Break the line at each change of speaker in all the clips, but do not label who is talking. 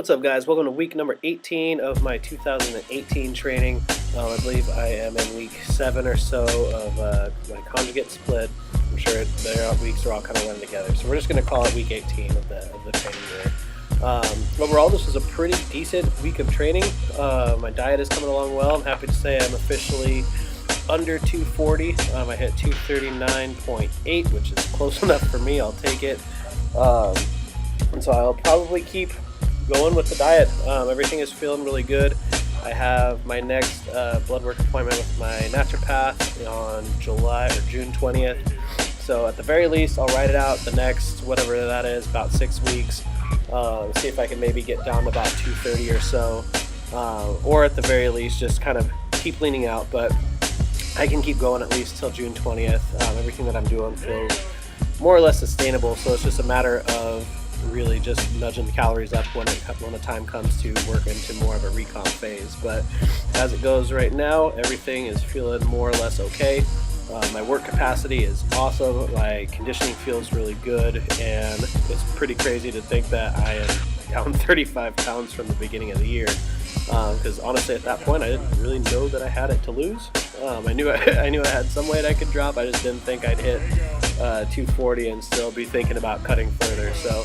What's up, guys? Welcome to week number 18 of my 2018 training. I believe I am in week 7 or so of my conjugate split. I'm sure their weeks are all kind of running together, so we're just going to call it week 18 of the training year. Overall, this was a pretty decent week of training. My diet is coming along well. I'm happy to say I'm officially under 240. I hit 239.8, which is close enough for me. I'll take it. And so I'll probably keep going with the diet. Everything is feeling really good. I have my next blood work appointment with my naturopath on June 20th. So at the very least, I'll write it out the next, whatever that is, about 6 weeks. See if I can maybe get down to about 230 or so. Or at the very least, just kind of keep leaning out. But I can keep going at least till June 20th. Everything that I'm doing feels more or less sustainable. So it's just a matter of really just nudging the calories up when the time comes to work into more of a recomp phase. But as it goes right now, everything is feeling more or less okay. My work capacity is awesome. My conditioning feels really good, and it's pretty crazy to think that I am down 35 pounds from the beginning of the year. Because honestly, at that point, I didn't really know that I had it to lose. I knew I had some weight I could drop. I just didn't think I'd hit 240 and still be thinking about cutting further. So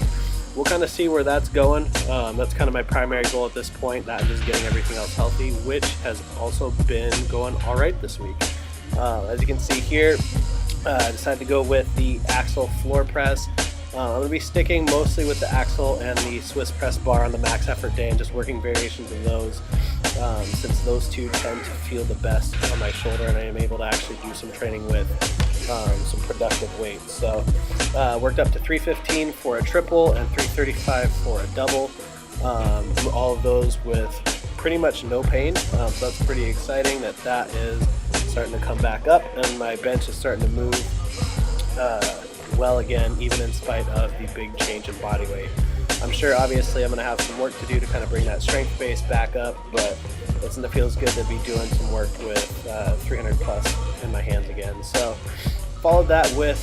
we'll kind of see where that's going. That's kind of my primary goal at this point, that just getting everything else healthy, which has also been going all right this week. As you can see here, I decided to go with the axle floor press. I'm going to be sticking mostly with the axle and the Swiss press bar on the max effort day and just working variations of those, since those two tend to feel the best on my shoulder, and I am able to actually do some training with some productive weights. So worked up to 315 for a triple and 335 for a double. All of those with pretty much no pain. So that's pretty exciting that is starting to come back up, and my bench is starting to move well again, even in spite of the big change in body weight. I'm sure obviously I'm going to have some work to do to kind of bring that strength base back up, but it feels good to be doing some work with 300 plus in my hands again. So followed that with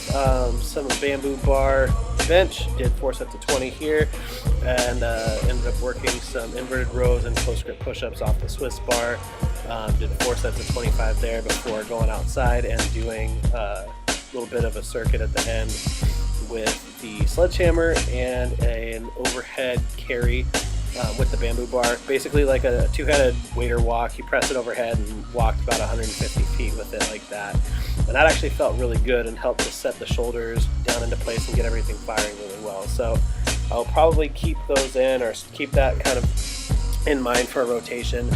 some bamboo bar bench, did 4 sets of 20 here, and ended up working some inverted rows and close grip push-ups off the Swiss bar. Did 4 sets of 25 there before going outside and doing a little bit of a circuit at the end with the Sledgehammer and an overhead carry with the bamboo bar. Basically like a two-headed waiter walk. You press it overhead and walked about 150 feet with it like that. And that actually felt really good and helped to set the shoulders down into place and get everything firing really well. So I'll probably keep those in, or keep that kind of in mind for a rotation.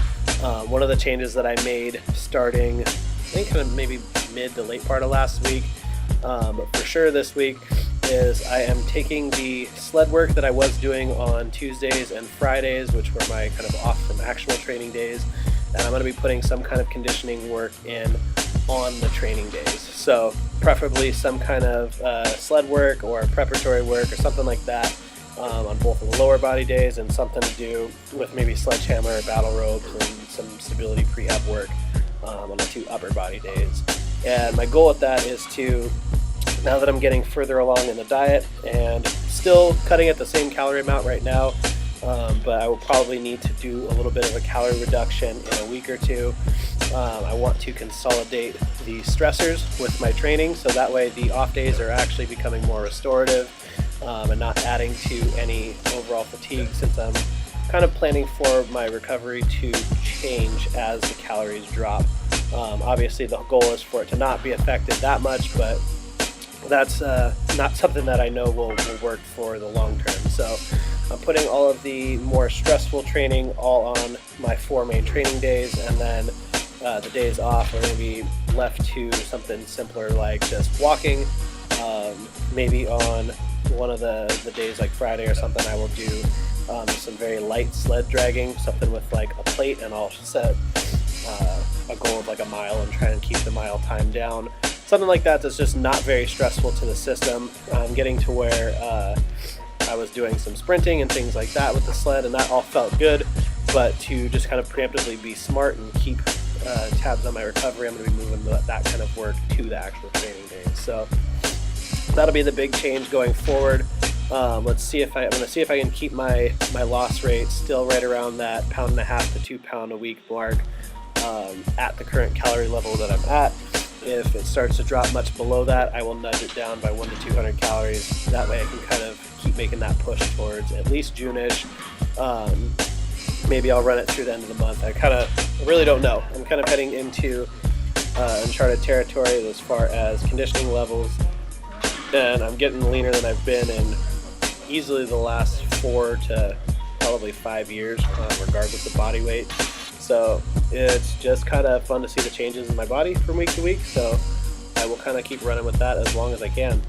One of the changes that I made starting, I think kind of maybe mid to late part of last week, but for sure this week, is I am taking the sled work that I was doing on Tuesdays and Fridays, which were my kind of off from actual training days, and I'm going to be putting some kind of conditioning work in on the training days. So preferably some kind of sled work or preparatory work or something like that on both of the lower body days, and something to do with maybe sledgehammer, battle ropes, and some stability prehab work on the 2 upper body days. And my goal with that is to, now that I'm getting further along in the diet and still cutting at the same calorie amount right now, but I will probably need to do a little bit of a calorie reduction in a week or two. I want to consolidate the stressors with my training, so that way the off days are actually becoming more restorative and not adding to any overall fatigue, since I'm kind of planning for my recovery to change as the calories drop. Obviously the goal is for it to not be affected that much, but that's not something that I know will work for the long term. So I'm putting all of the more stressful training all on my 4 main training days, and then the days off are going to be left to something simpler like just walking. Maybe on one of the days like Friday or something, I will do some very light sled dragging, something with like a plate, and I'll set a goal of like a mile and try and keep the mile time down. Something like that that's just not very stressful to the system. I'm getting to where I was doing some sprinting and things like that with the sled, and that all felt good, but to just kind of preemptively be smart and keep tabs on my recovery, I'm going to be moving that kind of work to the actual training days. So that'll be the big change going forward. Let's see if I'm going to see if I can keep my loss rate still right around that 1.5 to 2 pound a week mark at the current calorie level that I'm at. If it starts to drop much below that, I will nudge it down by 100 to 200 calories. That way I can kind of keep making that push towards at least June-ish. Maybe I'll run it through the end of the month. I really don't know. I'm kind of heading into uncharted territory as far as conditioning levels, and I'm getting leaner than I've been in easily the last 4 to probably 5 years, regardless of body weight. So it's just kind of fun to see the changes in my body from week to week, so I will kind of keep running with that as long as I can.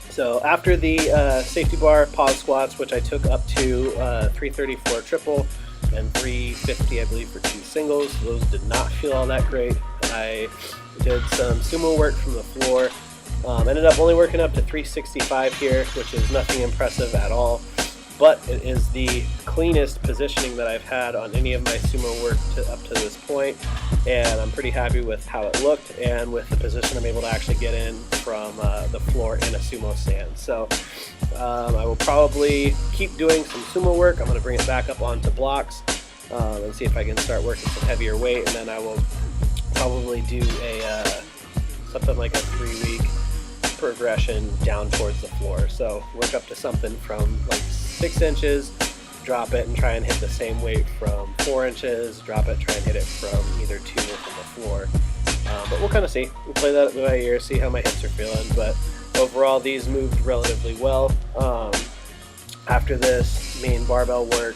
So after the safety bar pause squats, which I took up to 334 triple and 350 I believe for 2 singles, those did not feel all that great. I did some sumo work from the floor, ended up only working up to 365 here, which is nothing impressive at all. But it is the cleanest positioning that I've had on any of my sumo work up to this point, and I'm pretty happy with how it looked and with the position I'm able to actually get in from the floor in a sumo stand. So I will probably keep doing some sumo work. I'm going to bring it back up onto blocks and see if I can start working some heavier weight, and then I will probably do something like a 3-week progression down towards the floor. So work up to something from like 6 inches, drop it and try and hit the same weight from 4 inches, drop it, try and hit it from either 2 or from the floor. But we'll kind of see. We'll play that by ear, see how my hips are feeling. But overall, these moved relatively well. After this main barbell work,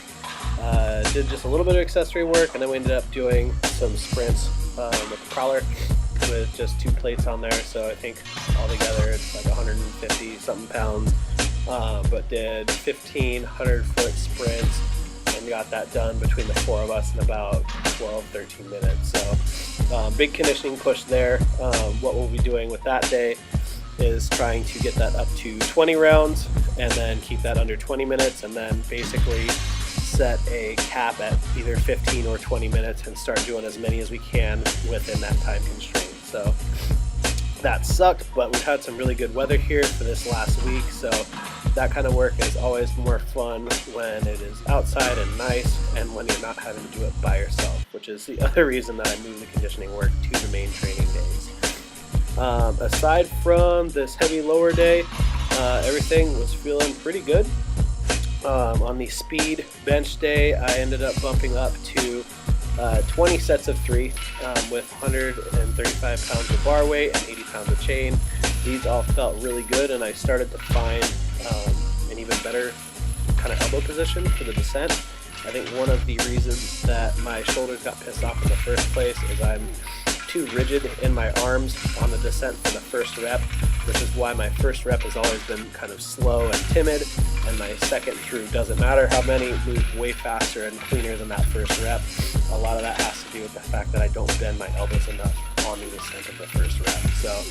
did just a little bit of accessory work, and then we ended up doing some sprints with the Prowler with just 2 plates on there. So I think altogether it's like 150 something pounds. But did 1,500-foot sprints and got that done between the 4 of us in about 12-13 minutes. So big conditioning push there. What we'll be doing with that day is trying to get that up to 20 rounds and then keep that under 20 minutes, and then basically set a cap at either 15 or 20 minutes and start doing as many as we can within that time constraint. So that sucked, but we've had some really good weather here for this last week, so that kind of work is always more fun when it is outside and nice, and when you're not having to do it by yourself, which is the other reason that I moved the conditioning work to the main training days. Aside from this heavy lower day, everything was feeling pretty good. On the speed bench day, I ended up bumping up to 20 sets of 3 with 135 pounds of bar weight and 80 pounds of chain. These all felt really good, and I started to find an even better kind of elbow position for the descent. I think one of the reasons that my shoulders got pissed off in the first place is I'm too rigid in my arms on the descent for the first rep, which is why my first rep has always been kind of slow and timid, and my second through, doesn't matter how many, move way faster and cleaner than that first rep. A lot of that has to do with the fact that I don't bend my elbows enough on the descent of the first rep. So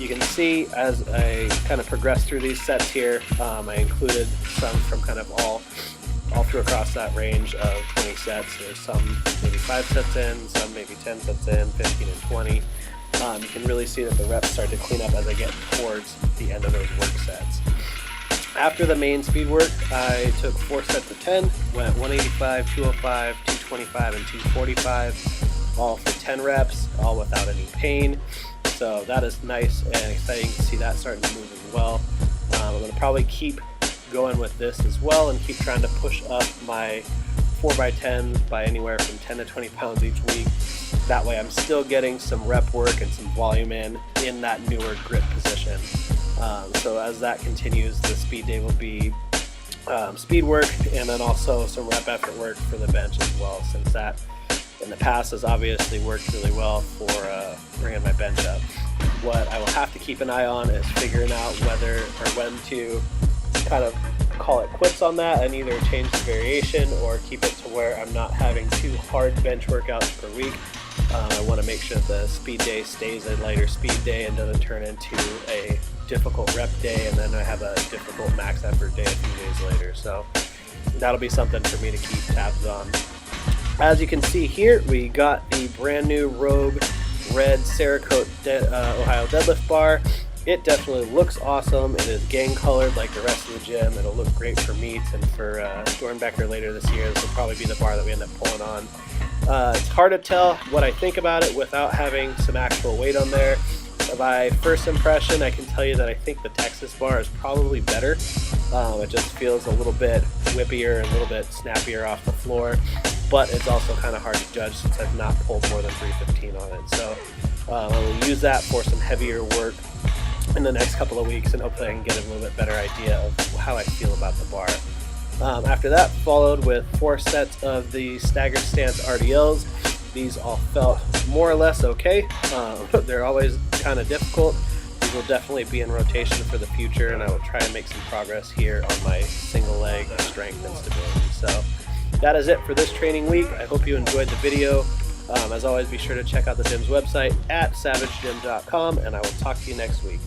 you can see as I kind of progress through these sets here, I included some from kind of all through across that range of 20 sets. There's some maybe 5 sets in, some maybe 10 sets in, 15 and 20. You can really see that the reps start to clean up as I get towards the end of those work sets. After the main speed work, I took 4 sets of 10, went 185, 205, 225, and 245, all for 10 reps, all without any pain. So that is nice and exciting to see that starting to move as well. I'm going to probably keep going with this as well and keep trying to push up my 4x10s by anywhere from 10 to 20 pounds each week. That way I'm still getting some rep work and some volume in that newer grip position. So as that continues, the speed day will be speed work and then also some rep effort work for the bench as well, since that in the past has obviously worked really well for bringing my bench up. What I will have to keep an eye on is figuring out whether or when to kind of call it quits on that and either change the variation or keep it to where I'm not having 2 hard bench workouts per week. I want to make sure that the speed day stays a lighter speed day and doesn't turn into a difficult rep day, and then I have a difficult max effort day a few days later. So that'll be something for me to keep tabs on. As you can see here, we got the brand new Rogue Red Cerakote Ohio deadlift bar. It definitely looks awesome. It is gang colored like the rest of the gym. It'll look great for meets and for Stormbecker later this year. This will probably be the bar that we end up pulling on. It's hard to tell what I think about it without having some actual weight on there. By first impression, I can tell you that I think the Texas bar is probably better. It just feels a little bit whippier and a little bit snappier off the floor, but it's also kind of hard to judge since I've not pulled more than 315 on it. So I will use that for some heavier work in the next couple of weeks, and hopefully I can get a little bit better idea of how I feel about the bar. After that, followed with 4 sets of the staggered stance RDLs. These all felt more or less okay. They're always kind of difficult. These will definitely be in rotation for the future, and I will try and make some progress here on my single leg strength and stability. So that is it for this training week. I hope you enjoyed the video. As always, be sure to check out the gym's website at savagegym.com, and I will talk to you next week.